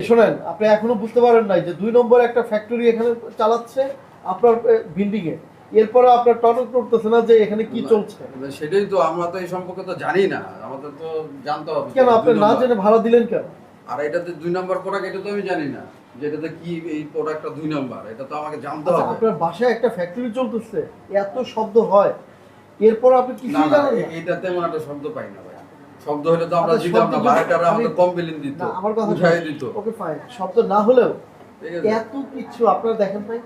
শোনেন, আপনি এখনো বুঝতে পারেন নাই যে 2 নম্বর একটা ফ্যাক্টরি এখানে চালাচ্ছে আপনার বিল্ডিং এ, এরপরে আপনার টনক করতেছে না যে এখানে কি চলছে। সেটাই তো, আমরা তো এই সম্পর্কে তো জানি না, আমাদের তো জানতে হবে। কেন আপনি না জেনে ভাড়া দিলেন কেন? আর এটাতে 2 নম্বর প্রোডাক্ট, এটা তো আমি জানি না যে এটাতে কি এই প্রোডাক্টটা 2 নম্বর, এটা তো আমাকে জানতে হবে। আপনার বাসায় একটা ফ্যাক্টরি চলতেছে, এত শব্দ হয়, এরপর আপনি কি না জানেন না? এটা তেমন একটা শব্দ পাই না ভাই। শব্দ হলে তো আমরা দিতাম না, বাইরেটারা আমাদের কমপ্লেইন দিত, আমার কথা উঠাই দিত। ওকে ফাইন, শব্দ না হলেও এত কিছু আপনারা দেখেন ভাই।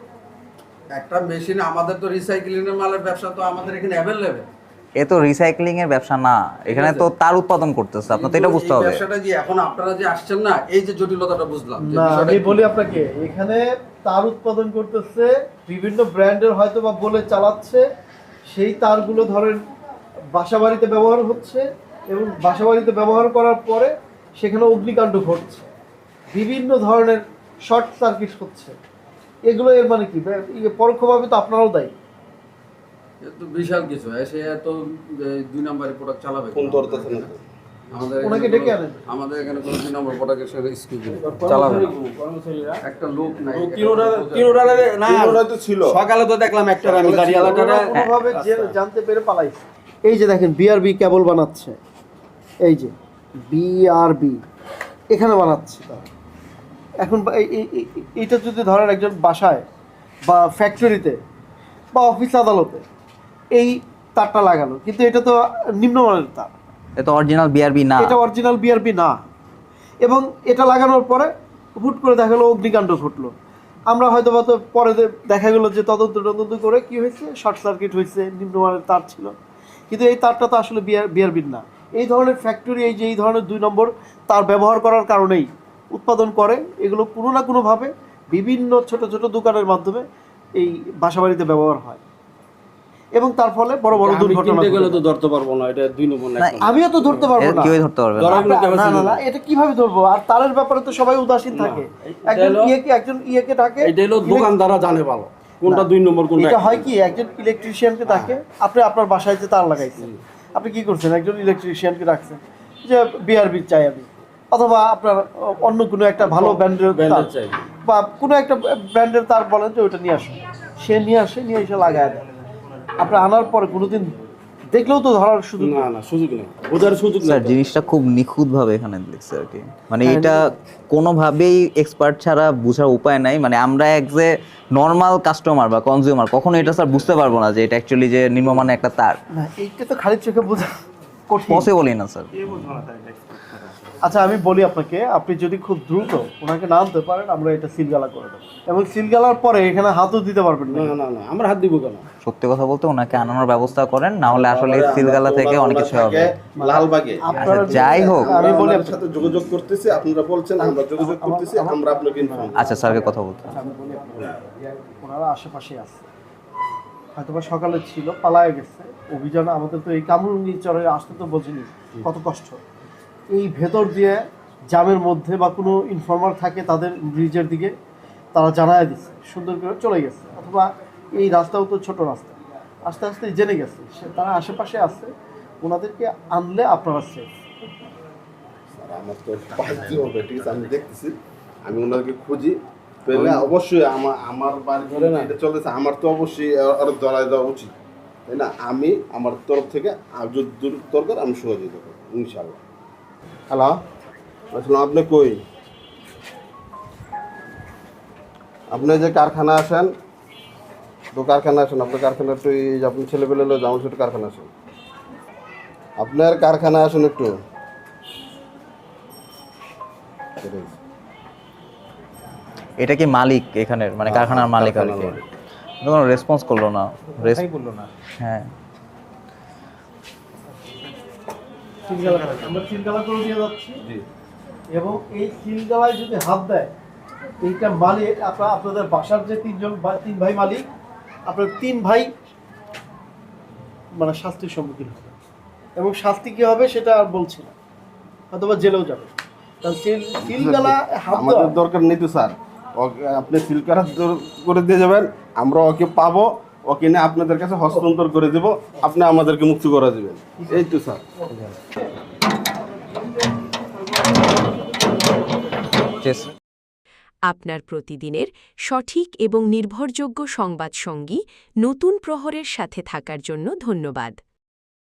একটা মেশিন, আমাদের তো রিসাইক্লিং এর মালের ব্যবসা তো আমাদের এখানে अवेलेबल। এ তো রিসাইক্লিং এর ব্যবসা না, এখানে তো তার উৎপাদন করতেছে, আপনার তো এটা বুঝতে হবে। ব্যবসাটা যে এখন আপনারা যে আসছেন না, এই যে জটিলতাটা বুঝলাম যে না, বিষয়টা আমি কি। বলি আপনাকে, এখানে তার উৎপাদন করতেছে বিভিন্ন ব্র্যান্ডের, হয়তো বা বলে চালাচ্ছে, সেই তারগুলো ধরেন বাসাবাড়িতে ব্যবহার হচ্ছে, এবং বাসাবাড়িতে ব্যবহার করার পরে সেখানে অগ্নিকাণ্ড ঘটছে, বিভিন্ন ধরনের শর্ট সার্কিট হচ্ছে। এগুলো এর মানে কি? পরোক্ষভাবে তো আপনারাও দায়ী। এ তো বিশাল কিছু, এসে এত 2 নম্বরের প্রোডাক্ট চালাবে কোন দরকার না আমাদের ওনাকে ডেকে আনেন। আমাদের এখানে কোনো 2 নম্বর প্রোডাক্টের সাথে স্কিল চালাবে না। একটা লোক নাই, তিনোরা তো ছিল। সকালে তো দেখলাম একটা আমি দাঁড়িয়ালাটা কোনোভাবে জানতে পেরে পালাইছে। এই যে দেখেন বিআরবি কেবল বানাচ্ছে, এই যে বিআরবি এখানে বানাচ্ছে তারা। এখন এইটা যদি ধরেন একজন বাসায় বা ফ্যাক্টরিতে বা অফিস আদালতে এই তারটা লাগালো, কিন্তু এটা তো নিম্নমানের তার, এটা অরিজিনাল বিআরবি না, এটা অরিজিনাল বিআরবি না। এবং এটা লাগানোর পরে হুট করে দেখা গেলো অগ্নিকাণ্ড ঘটলো। আমরা হয়তো বা তো পরে দেখা গেলো যে তদন্ত করে কি হয়েছে, শর্ট সার্কিট হয়েছে, নিম্নমানের তার ছিল, কিন্তু এই তারটা তো আসলে বিআরবির না। এই ধরনের ফ্যাক্টরি, এই যে এই ধরনের 2 নম্বর তার ব্যবহার করার কারণেই উৎপাদন করে, এগুলো কোনো না কোনোভাবে বিভিন্ন ছোট ছোট দোকানের মাধ্যমে এই বাসাবাড়িতে ব্যবহার হয়, এবং তার ফলে বড় বড় দুর্ঘটনা গেলে তো ধরতে পারবো না, এটা 2 নম্বর না। আমিও তো ধরতে পারবো না। কেউই ধরতে পারবে না। না, এটা কিভাবে ধরবো? আর তারের ব্যাপারে তো সবাই উদাসীন থাকে। একজন ইয়েকে ডাকে, এটা হলো দোকানদাররা জানে ভালো কোনটা 2 নম্বর কোনটা। এটা হয় কি, একজন ইলেকট্রিশিয়ানকে ডাকে, আপনি আপনার বাসায় যে তার লাগাইছেন, আপনি কি করছেন, একজন ইলেকট্রিশিয়ানকে ডাকছেন যে বিআরবি চাই আমি, অথবা আপনার অন্য কোনো একটা ভালো ব্র্যান্ডের তার চাই, বা কোনো একটা ব্র্যান্ডের তার বলেন যে ওইটা নিয়ে আসুন, সে নিয়ে আসে, নিয়ে এসে লাগায় দেয়। আপনি আনার পরে কোনোদিন দেখলেও তো ধরার সুযোগ না না সুযোগ নেই, বোঝার সুযোগ নেই। স্যার জিনিসটা খুব নিখুঁতভাবে এখানে লিখছে আর কি, মানে এটা কোনোভাবেই এক্সপার্ট ছাড়া বোঝার উপায় নাই। মানে আমরা যে নর্মাল কাস্টমার বা কনজিউমার কখনো এটা স্যার বুঝতে পারবো না যে এটা অ্যাকচুয়ালি যে নিম্নমানের একটা তার। না, এইটা তো খালি চোখে বোঝা কঠিন, পসিবলই না স্যার। আচ্ছা আমি বলি আপনাকে, আপনি যদি খুব দ্রুত ওনাকে না আনতে পারেন, আমরা এটা সিলগালা করে দেবো, এবং সিলগালার পরে এখানে হাতও দিতে পারবেন না। না না না, আমরা হাত দিব কেন? সত্যি কথা বলতে ওনাকে আনানোর ব্যবস্থা করেন, না হলে আসলে সিলগালা থেকে অনেক কিছু হবে। লালবাগে আপনারা যাই হোক, আমি বলি আপনার সাথে যোগাযোগ করতেছি, আপনারা বলছেন আমরা যোগাযোগ করতেছি, আমরা আপনাকে ইনফর্ম। আচ্ছা স্যারকে কথা বলতে আমি বলি আপনাকে, ওনারা আশেপাশে আছে, হয়তোবা সকালে ছিল, পালায় গেছে। অভিযান আমাদের তো এই কামরুঙ্গি চরে আসতে তো বোঝেনি কত কষ্ট। এই ভেতর দিয়ে জামের মধ্যে বা কোনো ইনফর্মার থাকে তাদের ব্রিজের দিকে, তারা জানায় দিচ্ছে, সুন্দর করে চলে গেছে। অথবা এই রাস্তাও তো ছোট রাস্তা, আস্তে আস্তে জেনে গেছে তারা আশেপাশে আছে, ওনাদেরকে আনলে আপনারা সেফ। আমার তো বাড়িতে হবে, ঠিক আছে, আমি দেখতেছি, আমি ওনাদেরকে খুঁজি পেলে অবশ্যই আমার বাড়ি ধরে না এটা চলতেছে, আমার তো অবশ্যই আরো ধরাই দেওয়া উচিত, তাই না? আমি আমার তরফ থেকে যদি দরকার আমি সহযোগিতা করবো ইনশাআল্লাহ। হ্যালো, বলছিলাম আপনি কই? আপনি যে কারখানা আসেন, তো কারখানা আসেন, আপনার কারখানা একটু আপনি ছেলেপেলে যেমন সেটা কারখানা আসেন, আপনার কারখানা আসেন একটু। এটা কি মালিক এখানের, মানে কারখানার মালিক আর কি? কোনো রেসপন্স করলো না, হ্যাঁ আমরা সিলগালা করে দিয়ে যাচ্ছি, এবং এই সিলগালায় যদি হাত দেয় এইটা মালিক, আপনাদের বাসার যে 3 ভাই মালিক, আপনার 3 ভাই মানে শাস্তির সম্মুখীন হবে, এবং শাস্তি কি হবে সেটা আর বলছি না, অথবা জেলেও যাবে। কারণ সিলগালা আমাদের দরকার নেই তো স্যার, আপনি সিল করে দিয়ে যাবেন, আমরা ওকে পাবো, ওকে নিয়ে আপনাদের কাছে হস্তান্তর করে দেব, আপনি আমাদেরকে মুক্তি করে দেবেন, এই তো স্যার। আপনার প্রতিদিনের সঠিক এবং নির্ভরযোগ্য সংবাদ সঙ্গী নতুন প্রহরের সাথে থাকার জন্য ধন্যবাদ।